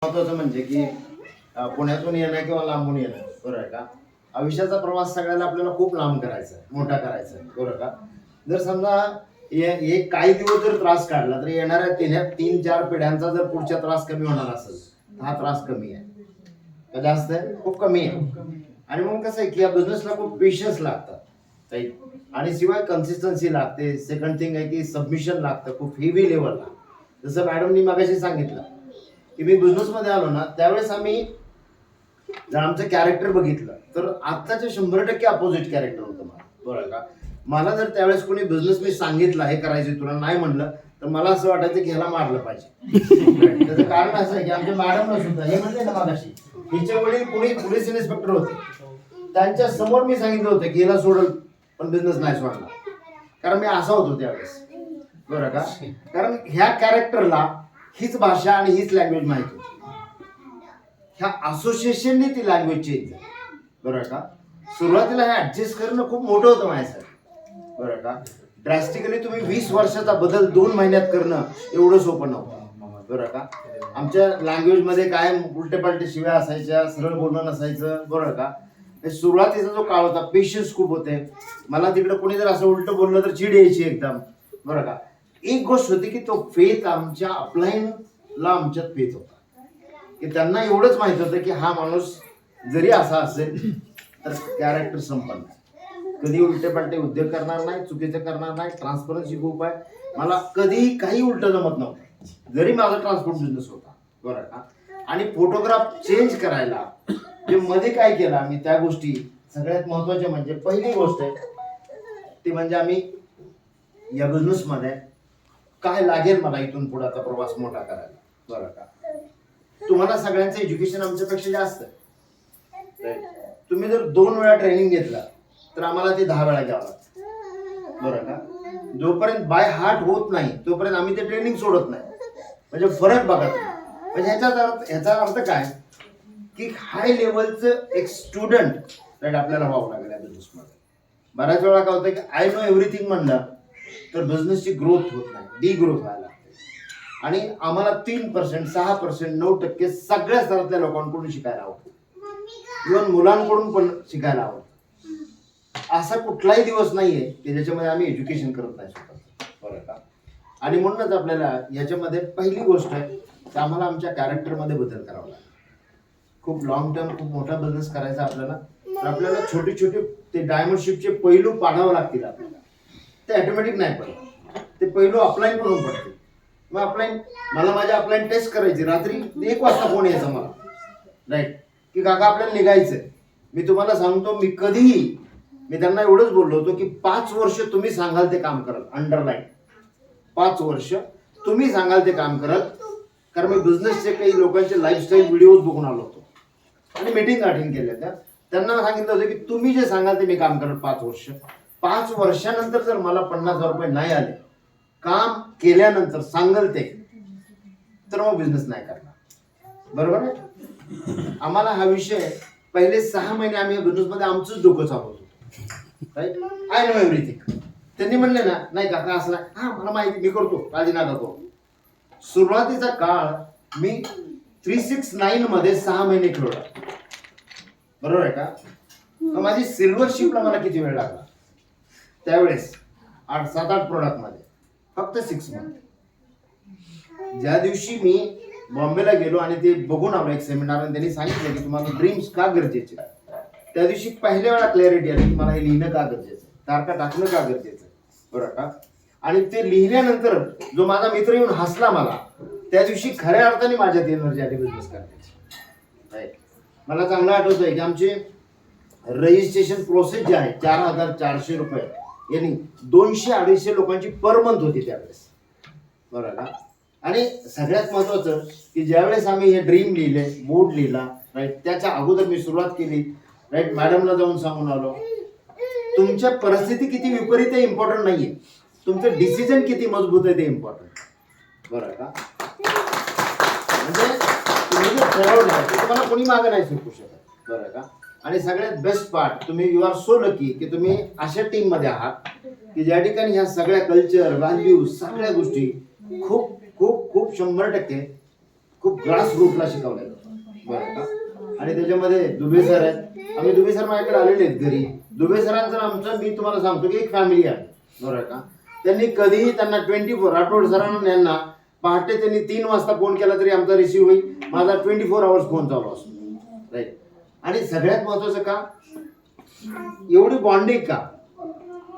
महत्वाचं म्हणजे की पुण्यातून येणं किंवा लांबून येणं, बरोबर आहे का? आयुष्याचा प्रवास सगळ्याला आपल्याला खूप लांब करायचा आहे, मोठा करायचा आहे, बरोबर का? जर समजा एक काही दिवस जर त्रास काढला तर येणाऱ्या 3-4 पिढ्यांचा जर पुढचा त्रास कमी होणार असेल, हा त्रास कमी आहे का जास्त आहे? खूप कमी आहे. आणि मग कसं आहे की या बिझनेसला खूप पेशन्स लागतात काही, आणि शिवाय कन्सिस्टन्सी लागते. सेकंड थिंग आहे की सबमिशन लागतं खूप हेवी लेवलला. जसं मॅडमनी मगाशी सांगितलं की मी बिझनेस मध्ये आलो ना, त्यावेळेस आम्ही जर आमचं कॅरेक्टर बघितलं तर आत्ताचे 100% अपोजिट कॅरेक्टर होतं मला, बरोबर का? मला जर त्यावेळेस कोणी बिझनेस मी सांगितलं हे करायचं तुला नाही म्हणलं तर मला असं वाटायचं की ह्याला मारलं पाहिजे. त्याचं कारण असं आहे की आमच्या मॅडमला सुद्धा हे म्हणले ना मागाशी, हिचे वडील पोलीस इन्स्पेक्टर होते. त्यांच्या समोर मी सांगितलं होतं की हिला सोडल पण बिझनेस नाही सोडला, कारण मी असा होतो त्यावेळेस, बरं का? कारण ह्या कॅरेक्टरला हीच भाषा आणि हीच लँग्वेज माहिती होती. ह्या असोसिएशनने ती लँग्वेज चेंज झाली, बरं का? सुरुवातीला हे ऍडजस्ट करणं खूप मोठं होतं माझ्यासाठी, बरं का? ड्रॅस्टिकली तुम्ही 20 वर्षाचा बदल 2 महिन्यात करणं एवढं सोपं नव्हतं, बरं का? आमच्या लँग्वेजमध्ये काय उलटे पालटे शिव्या असायच्या, सरळ बोलणं नसायचं, बरं का? सुरुवातीचा जो काळ होता, पेशन्स खूप होते. मला तिकडे कोणी जर असं उलट बोललं तर चिड यायची एकदम, बरं का? एक गोष्ट होती की तो फेथ आमच्या अपलाईनला आमच्यात फेथ होता, की त्यांना एवढंच माहित होतं की हा माणूस जरी असा असेल तर कॅरेक्टर संपन्न आहे, कधी उलटे पालटे उद्योग करणार नाही, चुकीचं करणार नाही, ट्रान्सपरन्सी खूप आहे. मला कधी काही उलट जमत नव्हतं, जरी माझा ट्रान्सपोर्ट बिझनेस होता, बरं का? आणि फोटोग्राफ चेंज करायला जे मध्ये काय केलं आम्ही त्या गोष्टी सगळ्यात महत्वाच्या म्हणजे पहिली गोष्ट आहे ती म्हणजे आम्ही या बिझनेस मध्ये काय लागेल मला इथून पुढचा प्रवास मोठा करायला, बरं का? तुम्हाला सगळ्यांचं एज्युकेशन आमच्यापेक्षा जास्त आहे. तुम्ही जर 2 वेळा ट्रेनिंग घेतला तर आम्हाला ते 10 वेळा घ्यावं लागतं, बरं का? जोपर्यंत बाय हार्ट होत नाही तोपर्यंत आम्ही ते ट्रेनिंग सोडत नाही. म्हणजे फरक बघा तुम्ही. म्हणजे ह्याचा अर्थ काय की हाय लेवलचं एक स्टुडंट राईट आपल्याला व्हावं लागेल या बिझनेसमध्ये. बऱ्याच वेळा काय होतं की आय नो एव्हरीथिंग म्हणलं तर बिझनेसची ग्रोथ होत नाही, डी ग्रोथ व्हायला लागते. आणि आम्हाला 3%, 6%, 9% सगळ्या स्तरातल्या लोकांकडून शिकायला आवडतं, इव्हन मुलांकडून पण शिकायला आवडतं. असा कुठलाही दिवस नाहीये की ज्याच्यामध्ये आम्ही एज्युकेशन करत नाही स्वतःचं, बरं का? आणि म्हणूनच आपल्याला याच्यामध्ये पहिली गोष्ट आहे की आम्हाला आमच्या कॅरेक्टरमध्ये बदल करावा लागेल. खूप लॉंग टर्म खूप मोठा बिझनेस करायचा आपल्याला, तर आपल्याला छोटे छोटे ते डायमंड शिपचे पैलू पाडावे लागतील आपल्याला. ते ऑटोमॅटिक नाही पडत, ते पैलू अपलाईन करून पडते. मग अपलाईन मला माझ्या अपलाईन टेस्ट करायची, रात्री 1 वाजता फोन यायचा मला, राईट, की काका आपल्याला निघायचंय. मी तुम्हाला सांगतो मी त्यांना एवढंच बोललो होतो की 5 वर्ष तुम्ही सांगाल ते काम कराल, अंडरलाईन 5 वर्ष तुम्ही सांगाल ते काम कराल. कारण मी बिझनेसचे काही लोकांचे लाईफस्टाईल व्हिडिओज बघून आलो होतो आणि मीटिंग अटेंड केल्या. त्यांना सांगितलं होतं की तुम्ही जे सांगाल ते मी काम करेल 5 वर्ष. 5 वर्षानंतर जर मला 50,000 रुपये नाही आले काम केल्यानंतर सांगल ते, तर मग बिझनेस नाही करणार, बरोबर आहे? आम्हाला हा विषय पहिले 6 महिने आम्ही बिझनेस मध्ये आमचंच डोकं चालवत होतो, राईट? I know everything. त्यांनी म्हणले ना नाही काका असं नाही, हा मला माहिती, मी करतो, काळजी नका करू. सुरुवातीचा काळ मी 369 मध्ये 6 महिने खेळला, बरोबर आहे का? माझी सिल्वर शिपला मला किती वेळ लागला त्यावेळेस? 7-8 प्रोडक्ट मध्ये फक्त 6 मंथ. ज्या दिवशी मी बॉम्बेला गेलो आणि ते बघून आलो एक सेमिनार, आणि त्यांनी सांगितलं की तुम्हाला ड्रीम्स का गरजेचे, त्या दिवशी पहिल्या वेळा क्लॅरिटी आली की मला हे लिहिणं का गरजेचं, तारखा टाकणं का गरजेचं, बरोबर का? आणि ते लिहिल्यानंतर जो माझा मित्र येऊन हसला मला, त्या दिवशी खऱ्या अर्थाने माझ्यात एनर्जी आली बिझनेस करण्याची. मला चांगलं आठवतंय की आमचे रजिस्ट्रेशन प्रोसेस जे आहे 4,400 रुपये यांनी 200-250 लोकांची पर मंथ होती त्यावेळेस, बरोबर का? आणि सगळ्यात महत्वाचं की ज्यावेळेस आम्ही हे ड्रीम लिहिले, बोर्ड लिहिला, राईट, त्याच्या अगोदर मी सुरुवात केली, राईट, मॅडमला जाऊन सांगून आलो तुमच्या परिस्थिती किती विपरीत आहे इम्पॉर्टंट नाहीये, तुमचं डिसिजन किती मजबूत आहे ते इम्पॉर्टंट, बरोबर का? म्हणजे तुम्ही जे ठरवलं ते तुम्हाला कोणी मागे नाही शिकू शकत, बरोबर का? आणि सगळ्यात बेस्ट पार्ट, तुम्ही यू आर सो लकी की तुम्ही अशा टीम मध्ये आहात की ज्या ठिकाणी ह्या सगळ्या कल्चर, व्हॅल्यू, सगळ्या गोष्टी खूप खूप खूप 100% खूप ग्रास रूटला शिकवलं जातं, बरं का. आणि त्याच्यामध्ये दुबे सर आहेत. आम्ही दुबे सर माझ्याकडे आलेले आहेत घरी. दुबे सरांचं आमचं मी तुम्हाला सांगतो की एक फॅमिली आहे, बरं का. त्यांनी कधीही त्यांना 24 राठोड सरांना यांना पहाटे त्यांनी 3 वाजता फोन केला तरी आमचा रिसिव्ह होईल. माझा 24 आवर्स फोन चालू असतो, राईट. आणि सगळ्यात महत्वाचं का, एवढी बॉन्डिंग का,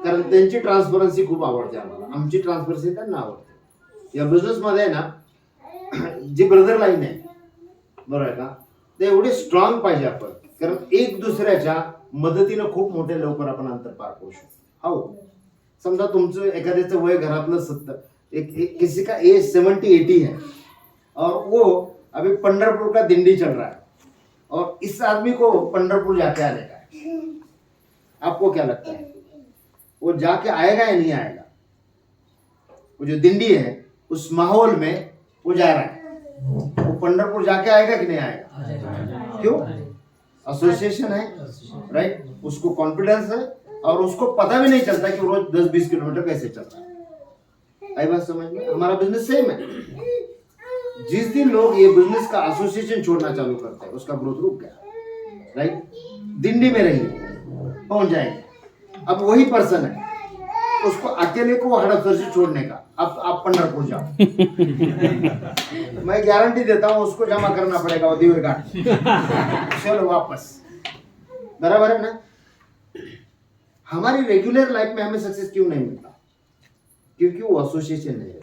कारण त्यांची ट्रान्सपरन्सी खूप आवडते आम्हाला, आमची ट्रान्सपरन्सी त्यांना आवडते. या बिझनेसमध्ये ना जी ब्रदर लाईन आहे, बरोबर आहे का, ते एवढे स्ट्रॉंग पाहिजे आपण, कारण एक दुसऱ्याच्या मदतीनं खूप मोठे लवकर आपण अंतर पार करू शकतो. हो, समजा तुमचं एखाद्याचं वय घरातलं 70, किसी का एज 70-80 है और वो अभी पंढरपुर का दिंडी चल रहा है और इस आदमी को पंढरपुर जाके आने का है, आपको क्या लगता है, वो जाके आएगा या नहीं आएगा? वो जो दिंडी है उस माहौल में वो जा रहा है, वो पंढरपुर जाके आएगा कि नहीं आएगा? क्यों? एसोसिएशन है, राइट. उसको कॉन्फिडेंस है और उसको पता भी नहीं चलता कि रोज 10-20 किलोमीटर कैसे चलता है. आई बात समझ में? हमारा बिजनेस सेम है. जिस दिन लोग ये बिजनेस का एसोसिएशन छोड़ना चालू करते हैं उसका ग्रोथ रुक गया, राइट. दिंडी में रहिए, पहुंच जाएंगे. अब वही पर्सन है, उसको अकेले को हड़पसर से छोड़ने का, अब आप पंढरपुर जाओ. मैं गारंटी देता हूं उसको जमा करना पड़ेगा वो दिवे घाट, चलो वापस. बराबर है ना. हमारी रेगुलर लाइफ में हमें सक्सेस क्यों नहीं मिलता? क्योंकि वो एसोसिएशन नहीं है,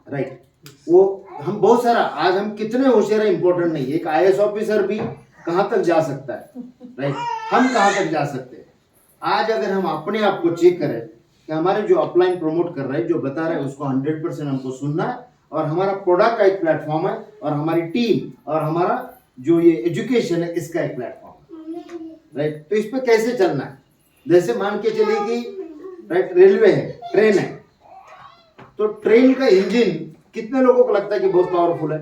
राइट. वो हम बहुत सारा, आज हम कितने होशियार है इंपॉर्टेंट नहीं. एक IAS ऑफिसर भी कहां तक जा सकता है, राइट. हम कहां तक जा सकते हैं. आज अगर हम अपने आप को चेक करें कि हमारे जो अपलाइन प्रमोट कर रहे हैं, जो बता रहे हैं, उसको 100% हमको सुनना है. और हमारा प्रोडक्ट का एक प्लेटफॉर्म है और हमारी टीम और हमारा जो ये एजुकेशन है इसका एक प्लेटफॉर्म है, राइट. तो इस पे कैसे चलना है. जैसे मान के चलिए कि राइट रेलवे है, ट्रेन है, तो ट्रेन का इंजन कितने लोगों को लगता है कि बहुत पावरफुल है?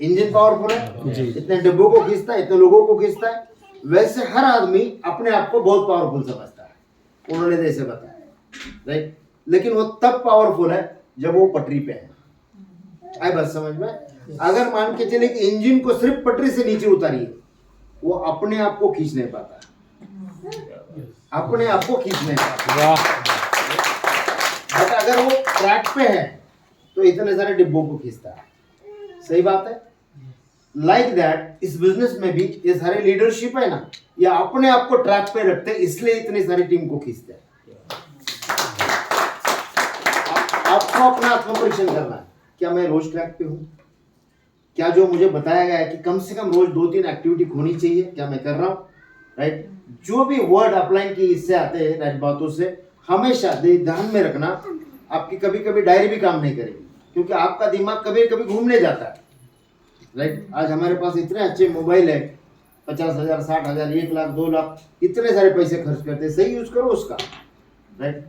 इंजन पावरफुल है, इतने डिब्बों को खींचता है, इतने लोगों को खींचता है. वैसे हर आदमी अपने आप को बहुत पावरफुल समझता है, उन्होंने जैसे बताया, राइट. लेकिन वो तब पावरफुल है जब वो पटरी पे है. आई बात समझ में? अगर मान के चले कि इंजन को सिर्फ पटरी से नीचे उतारिए, वो अपने आप को खींच नहीं पाता, अपने आप को खींच नहीं पाता. बट अगर वो ट्रैक पे है तो इतने सारे डिब्बों को खींचता है. सही बात है. लाइक दैट इस बिजनेस में भी ये सारे लीडरशिप है ना, ये अपने आप को ट्रैक पे रखते हैं, इसलिए इतनी सारी टीम को खींचते हैं. आपको अपना आत्मपरीक्षण करना है, क्या मैं रोज ट्रैक पे हूँ? क्या जो मुझे बताया गया है कि कम से कम रोज 2-3 एक्टिविटी होनी चाहिए, क्या मैं कर रहा हूँ, राइट. जो भी वर्ड अपलाइन की इससे आते हैं, राइट, बातों से हमेशा ध्यान में रखना. आपकी कभी कभी डायरी भी काम नहीं करेगी, क्योंकि आपका दिमाग कभी कभी घूमने जाता है, राइट. आज हमारे पास इतने अच्छे मोबाइल है, 50,000, 60,000, 1 लाख, 2 लाख, इतने सारे पैसे खर्च करते हैं. सही यूज करो उसका, राइट.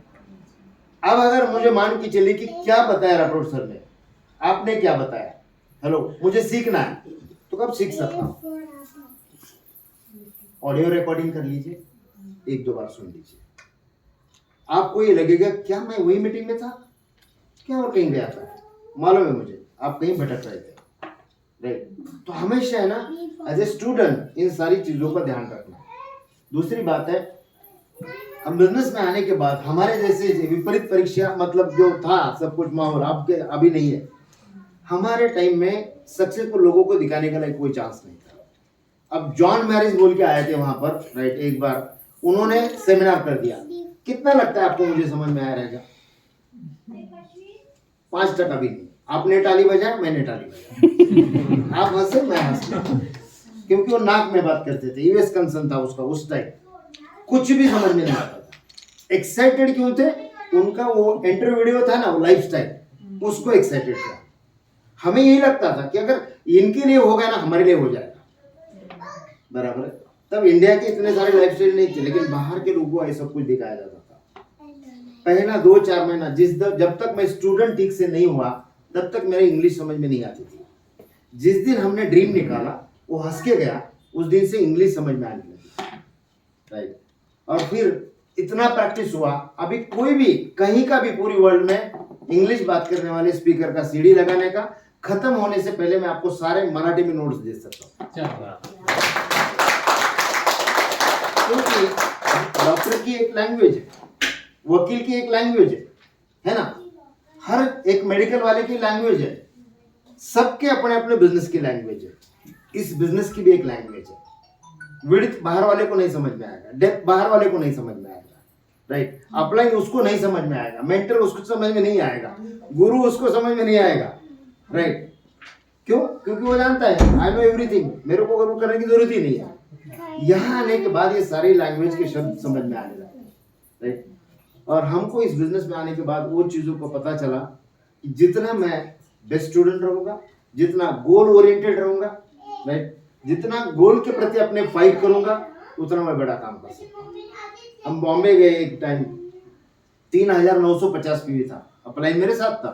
अब अगर मुझे मान के चलिए कि क्या बताया राठौड़ सर ने, आपने क्या बताया, हेलो मुझे सीखना है, तो कब सीख सकता हूँ? ऑडियो रिकॉर्डिंग कर लीजिए, 1-2 बार सुन लीजिए. आपको ये लगेगा क्या मैं वही मीटिंग में था, क्या और कहीं गया था. मालूम है मुझे आप कहीं भटक रहे थे, राइट. तो हमेशा है ना एज ए स्टूडेंट इन सारी चीजों का ध्यान रखना. दूसरी बात है, हम बिजनेस में आने के बाद हमारे जैसे विपरीत परीक्षा, मतलब जो था सब कुछ माहौल आपके अभी नहीं है. हमारे टाइम में सक्सेसफुल लोगों को दिखाने का कोई चांस नहीं था. अब जॉन मैरिज बोल के आए थे वहां पर, राइट. एक बार उन्होंने सेमिनार कर दिया. कितना लगता है आपको मुझे समझ में आया रहेगा? 5% भी नहीं. आपने ताली बजाया, मैंने ताली बजाया. आप हंसे, मैं हंस, क्योंकि वो नाक में बात करते थे. यूएस कंसर्न था उसका उस टाइम, कुछ भी समझ में नहीं आता था. एक्साइटेड क्यों थे? उनका वो इंटरव्यू वीडियो था ना, वो लाइफ स्टाइल, उसको एक्साइटेड था. हमें यही लगता था कि अगर इनके लिए होगा ना, हमारे लिए हो जाएगा. बराबर है. तब इंडिया के इतने सारे लाइफ स्टाइल नहीं थे, लेकिन बाहर के लोगों को ये सब कुछ दिखाया जाता था. पहला 2-4 महीना जब तक मैं स्टूडेंट ठीक से नहीं हुआ, तब तक मेरे इंग्लिश समझ में नहीं आती थी. जिस दिन हमने ड्रीम निकाला, वो हंस के गया, उस दिन से इंग्लिश समझ में आने लगी, राइट. और फिर इतना प्रैक्टिस हुआ, अभी कोई भी कहीं का भी पूरी वर्ल्ड में इंग्लिश बात करने वाले स्पीकर का सीडी लगाने का, खत्म होने से पहले मैं आपको सारे मराठी में नोट्स दे सकता हूँ। क्योंकि डॉक्टर की एक लैंग्वेज है, वकील की एक लैंग्वेज है ना, हर एक मेडिकल वाले की लैंग्वेज है, सबके अपने अपने बिजनेस की लैंग्वेज है। इस बिजनेस की भी एक लैंग्वेज है। विड्थ बाहर वाले को नहीं समझ में आएगा, डेप्थ बाहर वाले को नहीं समझ में आएगा, राइट। अपलाइन उसको नहीं समझ में आएगा, मेंटर उसको समझ में नहीं आएगा, गुरु उसको समझ में नहीं आएगा, राइट। क्यों? क्योंकि वो जानता है आई नो एवरीथिंग, मेरे को गुरु करने की जरूरत ही नहीं है। यहाँ आने के बाद ये सारी लैंग्वेज के शब्द समझ में आने लगे, राइट। और हमको इस बिजनेस में आने के बाद वो चीजों को पता चला कि जितना मैं बेस्ट स्टूडेंट रहूंगा, जितना गोल ओरिएंटेड रहूंगा, राइट, जितना गोल के प्रति अपने फाइट करूंगा, उतना मैं बड़ा काम कर सकता हूँ। हम बॉम्बे गए एक टाइम, 3950 पीवी था, अपलाइन मेरे साथ था,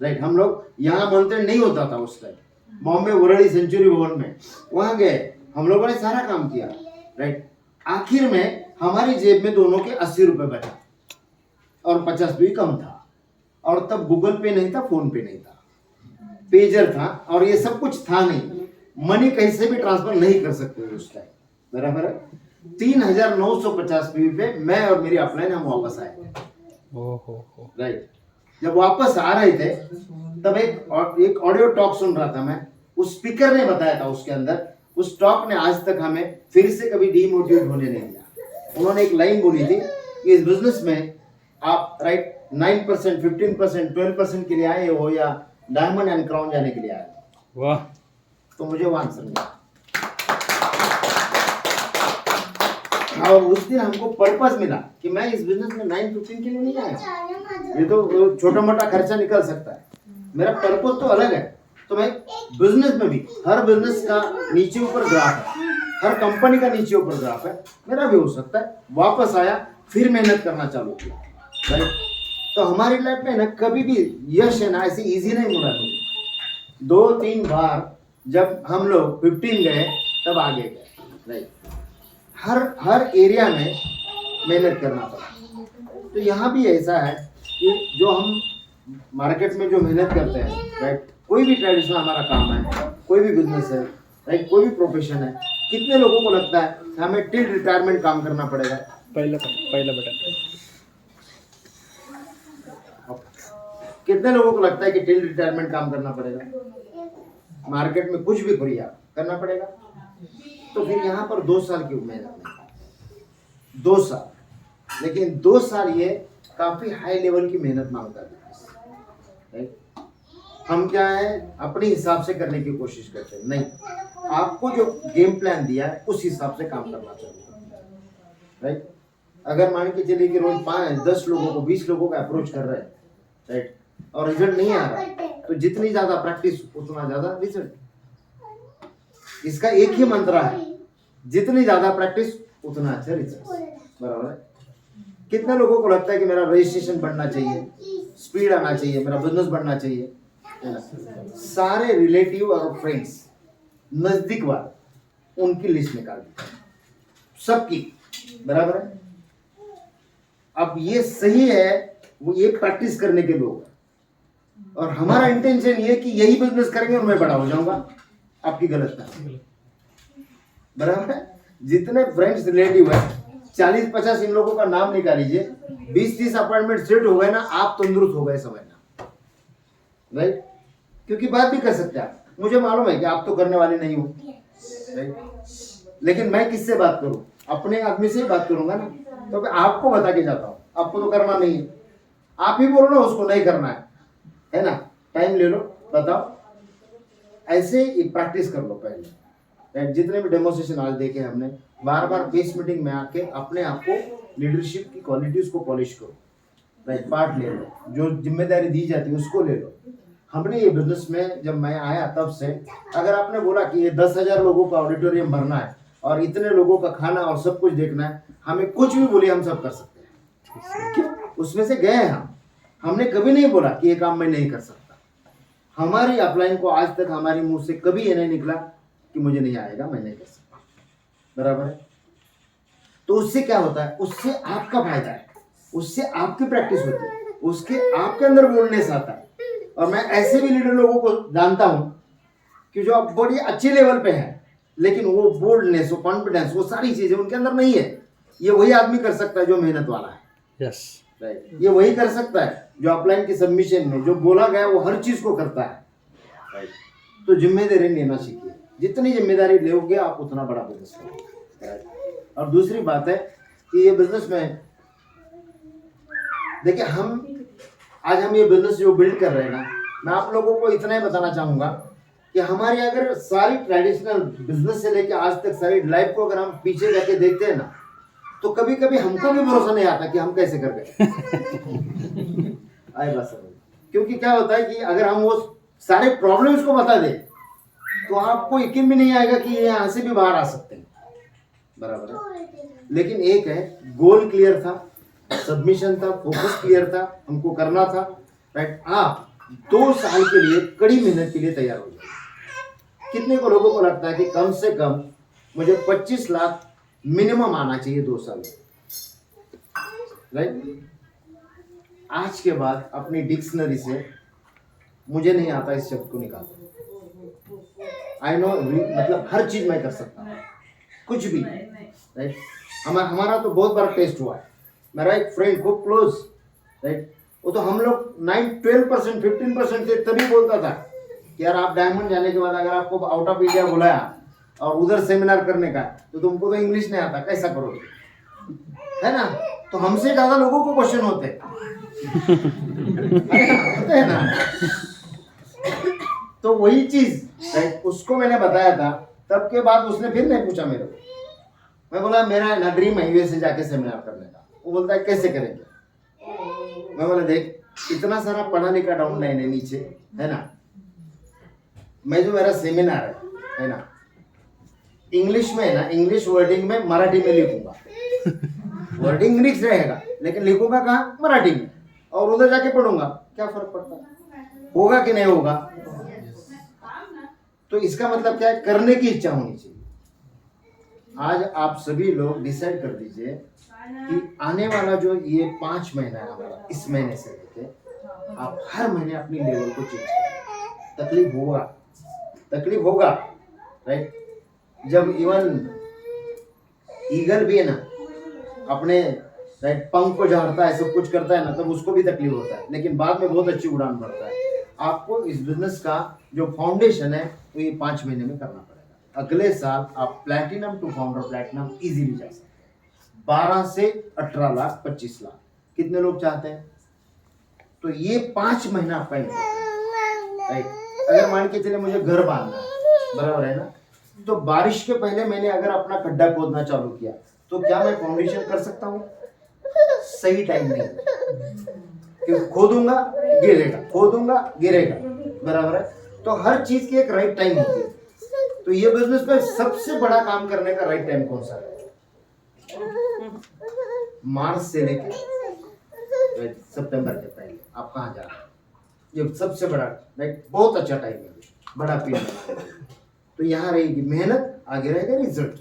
राइट। हम लोग यहाँ मंथन नहीं होता था उस टाइम, बॉम्बे वरली सेंचुरी भवन में, वहां गए, हम लोगों ने सारा काम किया, राइट। आखिर में हमारी जेब में दोनों के 80 रुपए बचा और 50 भी कम था, और तब गूगल पे नहीं था, फोन पे नहीं था, पेजर था, और ये सब कुछ था नहीं, मनी कहीं से भी ट्रांसफर नहीं कर सकते उस टाइम, बराबर है। 3950 पीवी पे मैं और मेरी अपलाइन हम वापस आए, राइट। जब वापस आ रहे थे तब एक ऑडियो टॉक सुन रहा था मैं, उस स्पीकर ने बताया था उसके अंदर, उस टॉक ने आज तक हमें फिर से कभी डीमोटिवेट होने नहीं दिया। उन्होंने एक लाइन बोली थी कि इस बिजनेस में आप, राइट, 9%, 15%, 12% के लिए आए हो या डायमंड एंड क्राउन जाने के लिए आए हो। वाह। तो मुझे वो आंसर मिला, और उस दिन हमको पर्पस मिला कि मैं इस बिजनेस में 9-15 के लिए नहीं आया, ये तो छोटा मोटा खर्चा निकल सकता है, मेरा पर्पस तो अलग है। तो मैं बिजनेस में भी, हर बिजनेस का नीचे ऊपर ग्राफ है, हर कंपनी का नीचे ऊपर ग्राफ है, मेरा भी हो सकता है। वापस आया, फिर मेहनत करना चालू किया, राइट। तो हमारी लाइफ में ना कभी भी यश है ना ऐसे इजी नहीं मुड़ा मुझे। 2-3 बार जब हम लोग 15 गए तब आगे गए, राइट। हर एरिया में मेहनत करना पड़ा। तो यहाँ भी ऐसा है कि जो हम मार्केट में जो मेहनत करते हैं, राइट, कोई भी ट्रेडिशनल हमारा काम है, कोई भी बिजनेस है, राइट, कोई भी प्रोफेशन है, कितने लोगों को लगता है कि हमें टिल रिटायरमेंट काम करना पड़ेगा? पहला बटन। कितने लोगों को लगता है कि टिल रिटायरमेंट काम करना पड़ेगा? मार्केट में कुछ भी करिए करना पड़ेगा। तो फिर यहाँ पर 2 साल की मेहनत नहीं, 2 साल, लेकिन 2 साल ये काफी हाई लेवल की मेहनत मांगता है। हम क्या है, अपने हिसाब से करने की कोशिश करते हैं, नहीं, आपको जो गेम प्लान दिया है उस हिसाब से काम करना चाहिए, राइट। अगर मान के चलिए कि रोज 5-10 लोगों को, 20 लोगों का अप्रोच कर रहे हैं, राइट, और रिजल्ट नहीं आ रहा, तो जितनी ज्यादा प्रैक्टिस उतना ज्यादा रिजल्ट। इसका एक ही मंत्र है, जितनी ज्यादा प्रैक्टिस उतना अच्छा रिजल्ट, बराबर है। कितने लोगों को लगता है कि मेरा रजिस्ट्रेशन बढ़ना चाहिए, स्पीड आना चाहिए, मेरा बिजनेस बढ़ना चाहिए, है ना? सारे रिलेटिव और फ्रेंड्स, नजदीक वाले, उनकी लिस्ट निकाल दी सबकी, बराबर है। अब ये सही है, वो ये प्रैक्टिस करने के लोग, और हमारा इंटेंशन ये कि यही बिजनेस करेंगे और मैं बड़ा हो जाऊंगा। आपकी गलत है, बराबर है। जितने फ्रेंड्स रिलेटिव है, 40-50 इन लोगों का नाम निकालीजिए, 20-30 अपॉइंटमेंट सेट हो गए ना, आप तंदुरुस्त हो गए समझना, राइट। क्योंकि बात भी कर सकते हैं आप, मुझे मालूम है कि आप तो करने वाले नहीं हो, राइट। लेकिन मैं किससे बात करूं? अपने आदमी से ही बात करूंगा ना। तो मैं आपको बता के जाता हूं, आपको तो करना नहीं है, आप ही बोलो ना उसको नहीं करना है ना। टाइम ले लो, बताओ, ऐसे ही प्रैक्टिस कर लो पहले। जितने भी डेमोस्ट्रेशन आज देखे हमने, बार बार बेस मीटिंग में आके अपने आप को, लीडरशिप की क्वालिटीज को पॉलिश करो, राइट। पार्ट ले लो, जो जिम्मेदारी दी जाती है उसको ले लो। हमने ये बिजनेस में जब मैं आया तब से, अगर आपने बोला कि ये 10,000 लोगों का ऑडिटोरियम भरना है और इतने लोगों का खाना और सब कुछ देखना है, हमें कुछ भी बोलिए हम सब कर सकते हैं। क्यों? उसमें से गए हम, हमने कभी नहीं बोला कि ये काम मैं नहीं कर सकता। हमारी अपलाइन को आज तक हमारी मुंह से कभी ये नहीं निकला कि मुझे नहीं आएगा, मैं नहीं कर सकता, बराबर है। तो उससे क्या होता है? उससे आपका फायदा है, उससे आपकी प्रैक्टिस होती है, उसके आपके अंदर बोल्डनेस आता है। और मैं ऐसे भी लीडर लोगों को जानता हूं कि जो आप बड़ी अच्छे लेवल पे हैं, लेकिन वो बोल्डनेस, वो कॉन्फिडेंस, वो सारी चीजें उनके अंदर नहीं है। ये वही आदमी कर सकता है जो मेहनत वाला है। यस। राइट, ये वही कर सकता है जो अपलाइन की सबमिशन में जो बोला गया वो हर चीज को करता है। राइट, तो जिम्मेदारी लेना सीखिए। जितनी जिम्मेदारी लोगे आप उतना बड़ा बिजनेस करोगे। राइट, और दूसरी बात है कि ये बिजनेस में देखिए, आज हम ये बिजनेस जो बिल्ड कर रहे हैं ना, मैं आप लोगों को इतना ही बताना चाहूंगा कि हमारी अगर सारी ट्रेडिशनल बिजनेस से लेके आज तक सारी लाइफ को अगर हम पीछे जाके देखते हैं ना, तो कभी कभी हमको भी भरोसा नहीं आता कि हम कैसे कर गए। आए बात समझ, क्योंकि क्या होता है कि अगर हम वो सारे प्रॉब्लम्स को बता दें तो आपको यकीन भी नहीं आएगा कि ये यहाँ से भी बाहर आ सकते हैं। बराबर है, लेकिन एक है, गोल क्लियर था, सबमिशन था, फोकस क्लियर था, हमको करना था। राइट, आप 2 साल के लिए कड़ी मेहनत के लिए तैयार हो जाए। कितने को लोगों को लगता है कि कम से कम मुझे 25 लाख मिनिमम आना चाहिए 2 साल में। राइट, आज के बाद अपनी डिक्शनरी से मुझे नहीं आता इस शब्द को निकालना। आई नो, मतलब हर चीज मैं कर सकता हूँ, कुछ भी। राइट, हमारा तो बहुत बार टेस्ट हुआ है। मेरा एक फ्रेंड खूब क्लोज, राइट, वो तो हम लोग 9-12%, 15% थे, तभी बोलता था कि यार आप डायमंड जाने के बाद अगर आपको आउट ऑफ इंडिया बुलाया और उधर सेमिनार करने का, तो तुमको तो इंग्लिश नहीं आता, कैसा करोगे? है ना? तो हमसे ज्यादा लोगों को क्वेश्चन होते है ना? तो वही चीज, राइट, उसको मैंने बताया था। तब के बाद उसने फिर नहीं पूछा मेरे को। मैं बोला मेरा ना ड्रीम है यूएस से जाके सेमिनार करने का। वो बोलता है कैसे करेंगे? मैं बोला देख, इतना सारा पढ़ा लिखा डाउनलाइन है नीचे, है ना? मैं जो मेरा सेमिनार है ना, इंग्लिश में है ना, इंग्लिश वर्डिंग में मराठी में लिखूंगा। वर्डिंग इंग्लिश रहेगा लेकिन लिखूंगा कहाँ? मराठी में। और उधर जाके पढ़ूंगा, क्या फर्क पड़ता है? होगा कि नहीं होगा? तो इसका मतलब क्या है? करने की इच्छा होनी चाहिए। आज आप सभी लोग डिसाइड कर दीजिए कि आने वाला जो ये 5 महीना है हमारा, इस महीने से लेके आप हर महीने अपनी लेवल को चेंज करें। तकलीफ होगा, राइट। जब इवन ईगल भी है ना, अपने राइट पंख को झाड़ता है, सब कुछ करता है ना, तब उसको भी तकलीफ होता है, लेकिन बाद में बहुत अच्छी उड़ान भरता है। आपको इस बिजनेस का जो फाउंडेशन है वो ये 5 महीने में करना पड़ेगा। अगले साल आप platinum to founder platinum easily जा सकते हैं। 12 से 18 लाख, 25 लाख, कितने लोग चाहते हैं? तो ये 5 महीना आपका राइट। अगर मान के चले मुझे घर बांधना है, बराबर है ना, तो बारिश के पहले मैंने अगर अपना खड्डा खोदना चालू किया, तो क्या मैं फाउंडेशन कर सकता हूँ? सही टाइम नहीं, क्योंकि खोदूंगा गिरेगा, बराबर है। तो हर चीज की एक राइट टाइम होती है। तो ये बिजनेस में सबसे बड़ा काम करने का राइट टाइम कौन सा है? मार्च से लेकर सितंबर के पहले आप कहाँ जा रहे हैं? ये सबसे बड़ा राइट, बहुत अच्छा टाइम है, बड़ा पीरियड। तो यहाँ रहेगी मेहनत, आगे रहेगा रिजल्ट,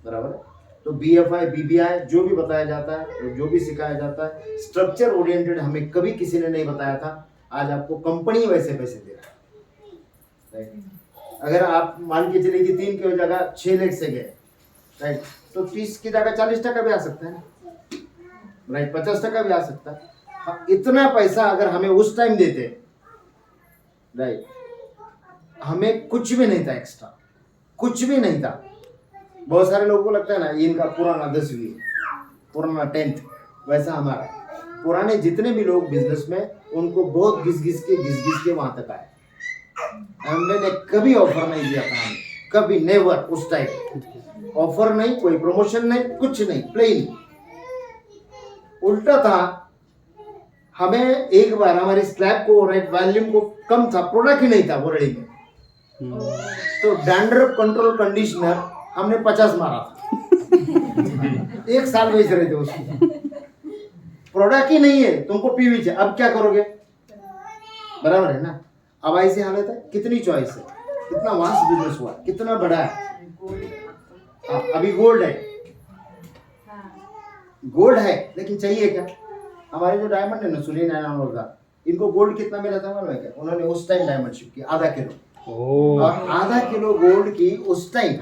बराबर है। तो BFI BBI जो भी बताया जाता है, जो भी सिखाया जाता है, स्ट्रक्चर ओरिएंटेड हमें कभी किसी ने नहीं बताया था। आज आपको कंपनी वैसे पैसे दे रहा है, राइट। अगर आप मान के चलिए कि 3 की जगह 6 लाख से गए, राइट, तो 30 की जगह 40% भी आ सकता है, राइट, 50% भी आ सकता है। हाँ, इतना पैसा अगर हमें उस टाइम देते, राइट, हमें कुछ भी नहीं था, एक्स्ट्रा कुछ भी नहीं था। बहुत सारे लोगों को लगता है ना इनका पुराना 10वीं, पुराना 10th, वैसा हमारा पुराने जितने भी लोग बिजनेस में, उनको बहुत घिस घिस के वहां तक आए। हमने कभी ऑफर नहीं दिया था, हमें कभी, नेवर। उस टाइम ऑफर नहीं, कोई प्रमोशन नहीं, कुछ नहीं, प्लेन। उल्टा था, हमें एक बार हमारी स्लैब को राइट वॉल्यूम को कम था, प्रोडक्ट ही नहीं था बोरड़ी में, तो डैंड्रफ कंट्रोल कंडीशनर हमने 50 मारा था। 1 साल बेच रहे थे उसको, प्रोडक्ट ही नहीं है, तुमको पीवी चाहिए, अब क्या करोगे? बराबर है ना। अब ऐसी हालत है, कितनी चॉइस है, कितना वास्ट बिजनेस हुआ, कितना बड़ा है। अभी गोल्ड है लेकिन चाहिए क्या? हमारे जो डायमंड है ना सुनील नारायण का, इनको गोल्ड कितना मिला था मालूम है क्या? उन्होंने उस टाइम डायमंड शिप की आधा किलो, ओ और आधा किलो गोल्ड की उस टाइम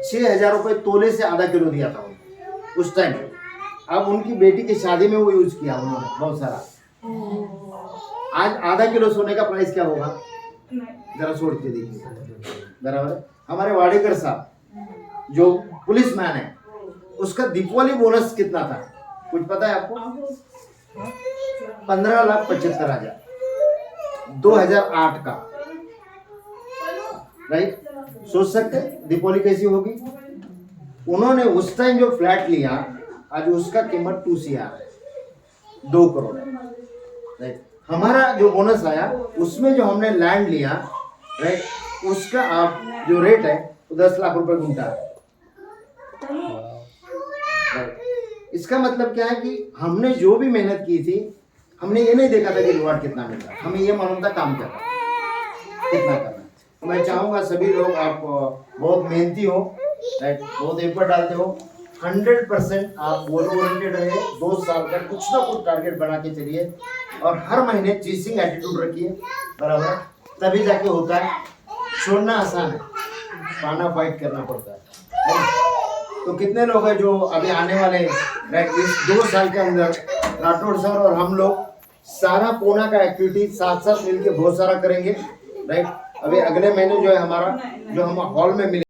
6,000 रुपए तोले से आधा किलो दिया था उनको उस टाइम। अब उनकी बेटी की शादी में वो यूज किया उन्होंने बहुत सारा। आज आधा किलो सोने का प्राइस क्या होगा जरा सोच के देखिए। बराबर। हमारे वाडेकर साहब जो पुलिस मैन है, उसका दीपावली बोनस कितना था कुछ पता है आपको? 15,75,000 2008 का। राइट, सोच सकते दीपावली कैसी होगी। उन्होंने उस टाइम जो फ्लैट लिया, आज उसका कीमत 2 CR है, 2 करोड़। राइट, हमारा जो बोनस आया उसमें जो हमने लैंड लिया, राइट, उसका आप जो रेट है वो 10 लाख रुपए गुंठा है। राइट, इसका मतलब क्या है कि हमने जो भी मेहनत की थी, हमने ये नहीं देखा था कि रिवार्ड कितना मिल रहा है, हमें ये मालूम था काम करना कितना करना। तो मैं चाहूंगा सभी लोग आप बहुत मेहनती हो, राइट, बहुत एफर्ट डालते हो, 100% आप गोल ओरिएंटेड रहे, 2 साल का कुछ ना कुछ टारगेट बना के चलिए, और हर महीने चीजिंग एटीट्यूड रखिए। बराबर, तभी जाके होता है। छोड़ना आसान है, पाना फाइट करना पड़ता है। तो कितने लोग हैं जो अभी आने वाले, राइट, इस 2 साल के अंदर राठौड़ सर और हम लोग सारा पूना का एक्टिविटी साथ साथ मिलके बहुत सारा करेंगे। राइट, अभी अगले महीने जो है हमारा, जो हम हॉल में मिले